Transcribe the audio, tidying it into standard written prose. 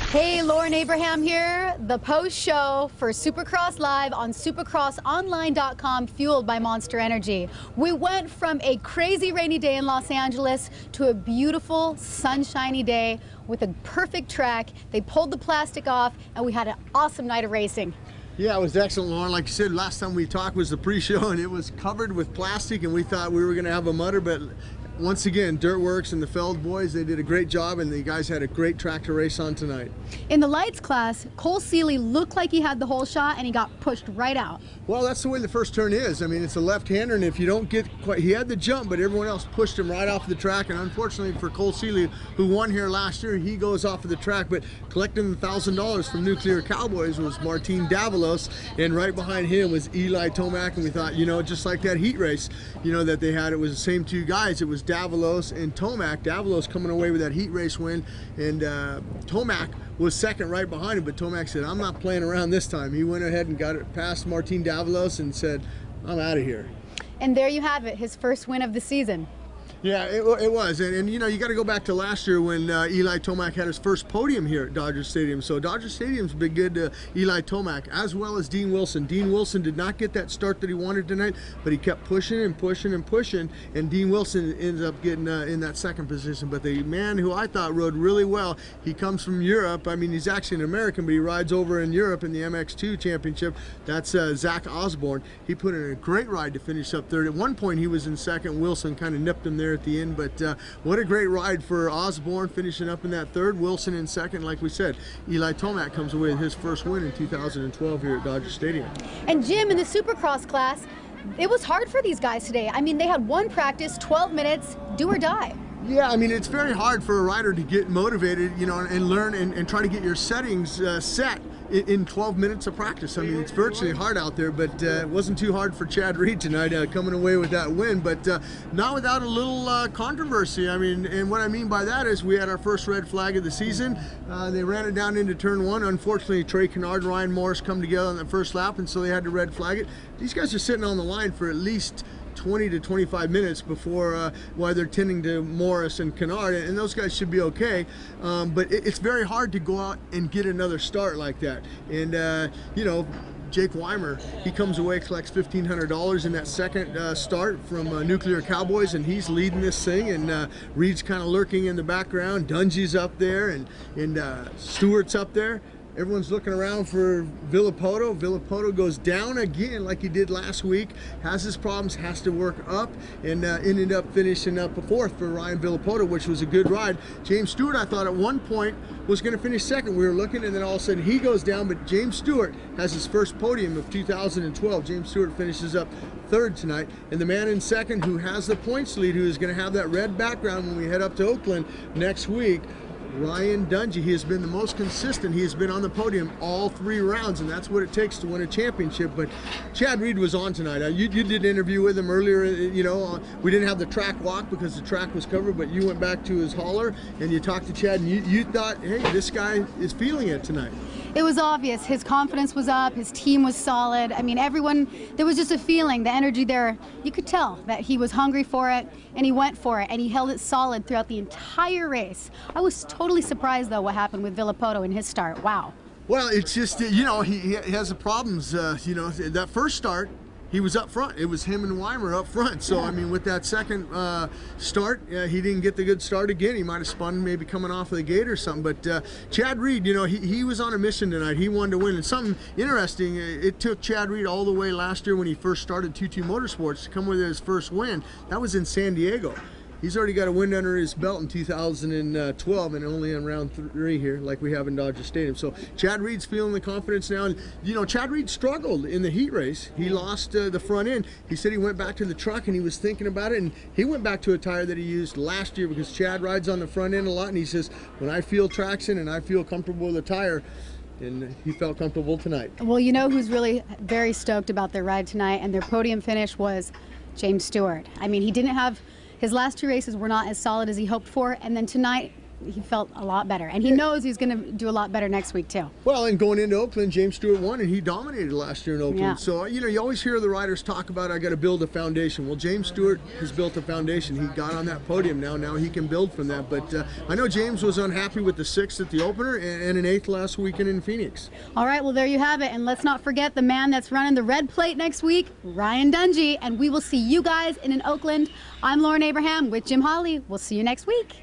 Hey, Lauren Abraham here, the post show for Supercross Live on supercrossonline.com, fueled by Monster Energy. We went from a crazy rainy day in Los Angeles to a beautiful sunshiny day with a perfect track. They pulled the plastic off and we had an awesome night of racing. Yeah, it was excellent, Lauren. Like you said, last time we talked was the pre-show and it was covered with plastic and we thought we were going to have a mutter, but once again, Dirtworks and the Feld boys, they did a great job and the guys had a great track to race on tonight. In the lights class, Cole Seeley looked like he had the whole shot and he got pushed right out. Well, that's the way the first turn is. I mean, it's a left-hander and if you don't get quite, he had the jump, but everyone else pushed him right off the track, and unfortunately for Cole Seeley, who won here last year, he goes off of the track, but collecting $1,000 from Nuclear Cowboys was Martin Davalos, and right behind him was Eli Tomac, and we thought, you know, just like that heat race, you know, that they had, it was the same two guys. It was Davalos and Tomac. Davalos coming away with that heat race win, and Tomac was second right behind him, but Tomac said, I'm not playing around this time. He went ahead and got it past Martin Davalos and said, I'm out of here. And there you have it, his first win of the season. Yeah, it was, and you know, you got to go back to last year when Eli Tomac had his first podium here at Dodger Stadium. So Dodger Stadium's been good to Eli Tomac, as well as Dean Wilson. Dean Wilson did not get that start that he wanted tonight, but he kept pushing and pushing and pushing, and Dean Wilson ended up getting in that second position. But the man who I thought rode really well, he comes from Europe. I mean, he's actually an American, but he rides over in Europe in the MX2 Championship. That's Zach Osborne. He put in a great ride to finish up third. At one point, he was in second. Wilson kind of nipped him there at the end, but what a great ride for Osborne, finishing up in that third. Wilson in second. Like we said, Eli Tomac comes away with his first win in 2012 here at Dodger Stadium. And Jim, in the Supercross class, it was hard for these guys today. I mean, they had one practice, 12 minutes, do or die. Yeah, I mean, it's very hard for a rider to get motivated, you know, and learn and try to get your settings set in 12 minutes of practice. I mean, it's virtually hard out there, but it wasn't too hard for Chad Reed tonight coming away with that win, but not without a little controversy. I mean, and what I mean by that is we had our first red flag of the season. They ran it down into turn one. Unfortunately, Trey Kennard and Ryan Morris come together on the first lap, and so they had to red flag it. These guys are sitting on the line for at least 20 to 25 minutes before while they're tending to Morris and Kennard, and those guys should be okay, but it's very hard to go out and get another start like that. And you know, Jake Weimer, he comes away, collects $1,500 in that second start from Nuclear Cowboys, and he's leading this thing, and Reed's kind of lurking in the background. Dungey's up there, and Stewart's up there. Everyone's looking around for Villapoto. Villapoto goes down again like he did last week, has his problems, has to work up, and ended up finishing up a fourth for Ryan Villapoto, which was a good ride. James Stewart, I thought at one point was going to finish second. We were looking, and then all of a sudden he goes down, but James Stewart has his first podium of 2012. James Stewart finishes up third tonight, and the man in second who has the points lead, who is going to have that red background when we head up to Oakland next week, Ryan Dungey. He has been the most consistent. He has been on the podium all three rounds, and that's what it takes to win a championship. But Chad Reed was on tonight. You did an interview with him earlier. You know, we didn't have the track walk because the track was covered, but you went back to his hauler and you talked to Chad, and you thought, hey, this guy is feeling it tonight. It was obvious. His confidence was up. His team was solid. I mean, everyone, there was just a feeling, the energy there. You could tell that he was hungry for it, and he went for it, and he held it solid throughout the entire race. I was totally surprised, though, what happened with Villapoto in his start. Wow. Well, it's just, you know, he has the problems. You know, that first start, he was up front. It was him and Weimer up front. So, yeah. I mean, with that second start, he didn't get the good start again. He might have spun maybe coming off of the gate or something. But Chad Reed, you know, he was on a mission tonight. He wanted to win. And something interesting, it took Chad Reed all the way last year when he first started 2-2 Motorsports to come with his first win. That was in San Diego. He's already got a win under his belt in 2012 and only in round 3 here like we have in Dodger Stadium. So Chad Reed's feeling the confidence now. And you know, Chad Reed struggled in the heat race. He lost the front end. He said he went back to the truck and he was thinking about it, and he went back to a tire that he used last year because Chad rides on the front end a lot, and he says, when I feel traction and I feel comfortable with the tire, and he felt comfortable tonight. Well, you know who's really very stoked about their ride tonight and their podium finish was James Stewart. I mean, he didn't have, his last 2 races were not as solid as he hoped for, and then tonight he felt a lot better, and he knows he's going to do a lot better next week too. Well, and going into Oakland, James Stewart won, and he dominated last year in Oakland. Yeah. So, you always hear the riders talk about, I got to build a foundation. Well, James Stewart has built a foundation. He got on that podium now. Now he can build from that. But I know James was unhappy with the 6th at the opener and an 8th last weekend in Phoenix. All right, well, there you have it. And let's not forget the man that's running the red plate next week, Ryan Dungey. And we will see you guys in Oakland. I'm Lauren Abraham with Jim Holly. We'll see you next week.